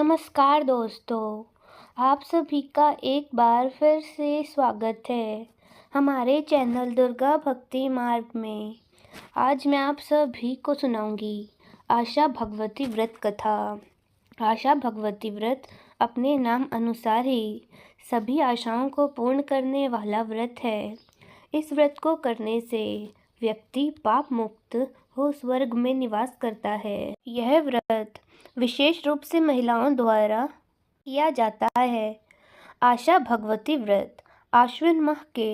नमस्कार दोस्तों, आप सभी का एक बार फिर से स्वागत है हमारे चैनल दुर्गा भक्ति मार्ग में। आज मैं आप सभी को सुनाऊंगी आशा भगवती व्रत कथा। आशा भगवती व्रत अपने नाम अनुसार ही सभी आशाओं को पूर्ण करने वाला व्रत है। इस व्रत को करने से व्यक्ति पाप मुक्त हो स्वर्ग में निवास करता है। यह व्रत विशेष रूप से महिलाओं द्वारा किया जाता है। आशा भगवती व्रत आश्विन माह के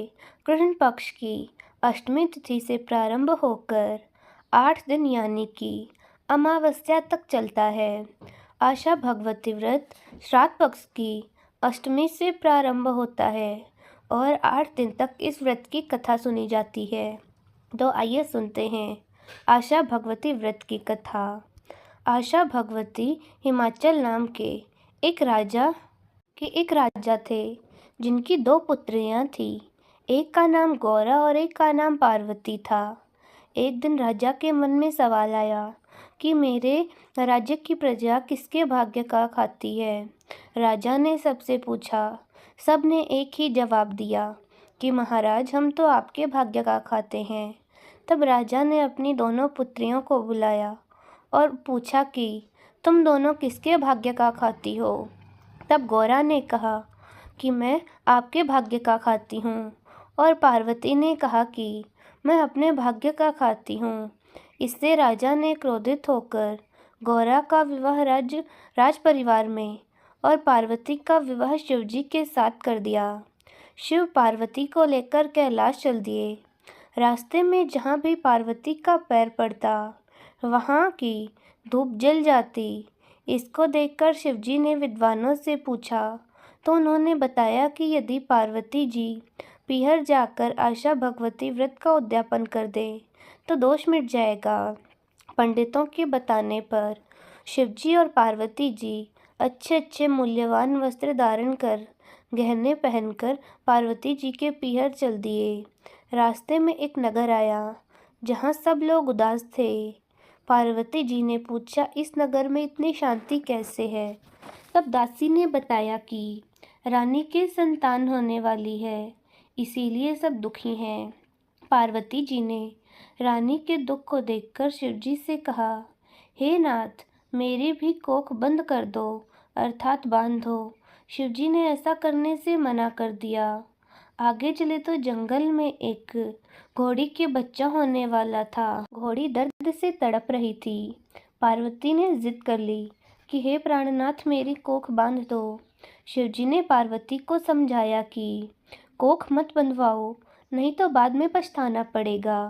कृष्ण पक्ष की अष्टमी तिथि से प्रारंभ होकर 8 दिन यानी कि अमावस्या तक चलता है। आशा भगवती व्रत श्राद्ध पक्ष की अष्टमी से प्रारंभ होता है और 8 दिन तक इस व्रत की कथा सुनी जाती है। तो आइए सुनते हैं आशा भगवती व्रत की कथा। आशा भगवती हिमाचल नाम के एक राजा थे जिनकी 2 पुत्रियां थीं। एक का नाम गौरा और एक का नाम पार्वती था। एक दिन राजा के मन में सवाल आया कि मेरे राज्य की प्रजा किसके भाग्य का खाती है। राजा ने सबसे पूछा। सबने एक ही जवाब दिया कि महाराज, हम तो आपके भाग्य का खाते हैं। तब राजा ने अपनी दोनों पुत्रियों को बुलाया और पूछा कि तुम दोनों किसके भाग्य का खाती हो। तब गौरा ने कहा कि मैं आपके भाग्य का खाती हूँ और पार्वती ने कहा कि मैं अपने भाग्य का खाती हूँ। इससे राजा ने क्रोधित होकर गौरा का विवाह राज परिवार में और पार्वती का विवाह शिवजी के साथ कर दिया। शिव पार्वती को लेकर कैलाश चल दिए। रास्ते में जहाँ भी पार्वती का पैर पड़ता वहाँ की धूप जल जाती। इसको देखकर शिवजी ने विद्वानों से पूछा तो उन्होंने बताया कि यदि पार्वती जी पीहर जाकर आशा भगवती व्रत का उद्यापन कर दे तो दोष मिट जाएगा। पंडितों के बताने पर शिवजी और पार्वती जी अच्छे अच्छे मूल्यवान वस्त्र धारण कर गहने पहनकर पार्वती जी के पीहर चल दिए। रास्ते में एक नगर आया जहाँ सब लोग उदास थे। पार्वती जी ने पूछा, इस नगर में इतनी शांति कैसे है। तब दासी ने बताया कि रानी के संतान होने वाली है, इसीलिए सब दुखी हैं। पार्वती जी ने रानी के दुख को देखकर शिवजी से कहा, हे नाथ, मेरी भी कोख बंद कर दो, अर्थात बांध दो। शिवजी ने ऐसा करने से मना कर दिया। आगे चले तो जंगल में एक घोड़ी के बच्चा होने वाला था। घोड़ी दर्द से तड़प रही थी। पार्वती ने जिद कर ली कि हे प्राणनाथ, मेरी कोख बांध दो। शिवजी ने पार्वती को समझाया कि कोख मत बंधवाओ, नहीं तो बाद में पछताना पड़ेगा।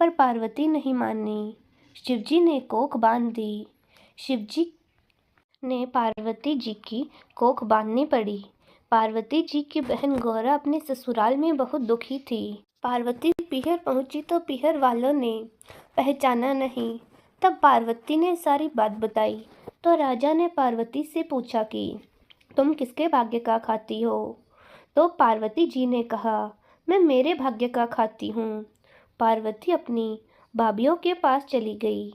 पर पार्वती नहीं मानी। शिवजी ने कोख बांध दी। शिवजी ने पार्वती जी की कोख बांधनी पड़ी। पार्वती जी की बहन गौरा अपने ससुराल में बहुत दुखी थी। पार्वती पीहर पहुंची तो पीहर वालों ने पहचाना नहीं। तब पार्वती ने सारी बात बताई तो राजा ने पार्वती से पूछा कि तुम किसके भाग्य का खाती हो। तो पार्वती जी ने कहा, मैं मेरे भाग्य का खाती हूँ। पार्वती अपनी भाभियों के पास चली गई।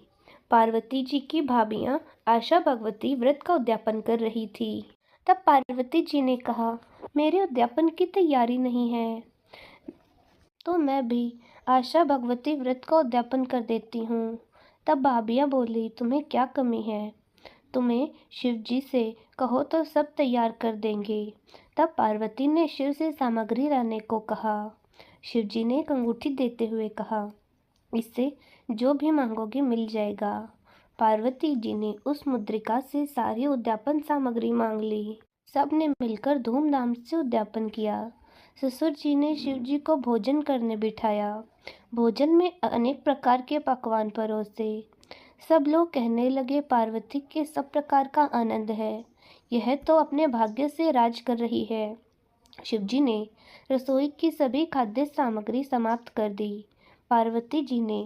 पार्वती जी की भाभियाँ आशा भगवती व्रत का उद्यापन कर रही थी। तब पार्वती जी ने कहा, मेरे उद्यापन की तैयारी नहीं है तो मैं भी आशा भगवती व्रत का उद्यापन कर देती हूँ। तब भाभियाँ बोली, तुम्हें क्या कमी है, तुम्हें शिव जी से कहो तो सब तैयार कर देंगे। तब पार्वती ने शिव से सामग्री लाने को कहा। शिव जी ने एक अंगूठी देते हुए कहा, इससे जो भी मांगोगे मिल जाएगा। पार्वती जी ने उस मुद्रिका से सारी उद्यापन सामग्री मांग ली। सब ने मिलकर धूमधाम से उद्यापन किया। ससुर जी ने शिव जी को भोजन करने बिठाया। भोजन में अनेक प्रकार के पकवान परोसे। सब लोग कहने लगे, पार्वती के सब प्रकार का आनंद है, यह तो अपने भाग्य से राज कर रही है। शिवजी ने रसोई की सभी खाद्य सामग्री समाप्त कर दी। पार्वती जी ने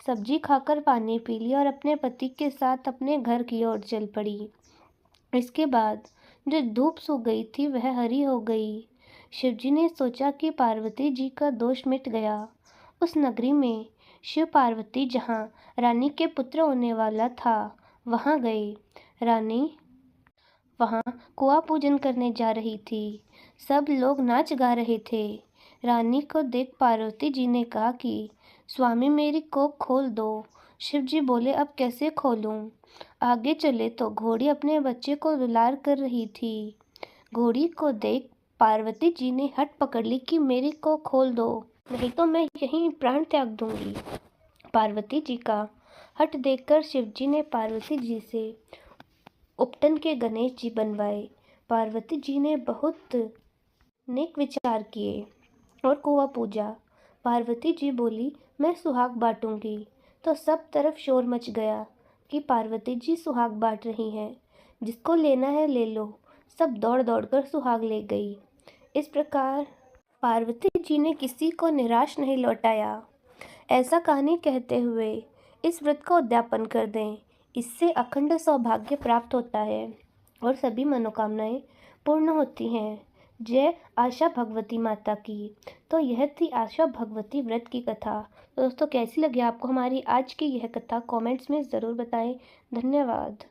सब्जी खाकर पानी पी लिया और अपने पति के साथ अपने घर की ओर चल पड़ी। इसके बाद जो धूप सूख गई थी वह हरी हो गई। शिवजी ने सोचा कि पार्वती जी का दोष मिट गया। उस नगरी में शिव पार्वती जहाँ रानी के पुत्र होने वाला था वहाँ गए। रानी वहाँ कुआं पूजन करने जा रही थी। सब लोग नाच गा रहे थे। रानी को देख पार्वती जी ने कहा कि स्वामी मेरी कोख खोल दो। शिव जी बोले अब कैसे खोलूं? आगे चले तो घोड़ी अपने बच्चे को दुलार कर रही थी। घोड़ी को देख पार्वती जी ने हट पकड़ ली कि मेरी को खोल दो, नहीं तो मैं यहीं प्राण त्याग दूंगी। पार्वती जी का हट देखकर शिव जी ने पार्वती जी से उपटन के गणेश जी बनवाए। पार्वती जी ने बहुत नेक विचार किए और कुआं पूजा। पार्वती जी बोली मैं सुहाग बांटूंगी, तो सब तरफ शोर मच गया कि पार्वती जी सुहाग बांट रही हैं, जिसको लेना है ले लो। सब दौड़ दौड़ कर सुहाग ले गई। इस प्रकार पार्वती जी ने किसी को निराश नहीं लौटाया। ऐसा कहानी कहते हुए इस व्रत का उद्यापन कर दें। इससे अखंड सौभाग्य प्राप्त होता है और सभी मनोकामनाएं पूर्ण होती हैं। जय आशा भगवती माता की। तो यह थी आशा भगवती व्रत की कथा। तो दोस्तों कैसी लगी आपको हमारी आज की यह कथा? कमेंट्स में ज़रूर बताएं। धन्यवाद।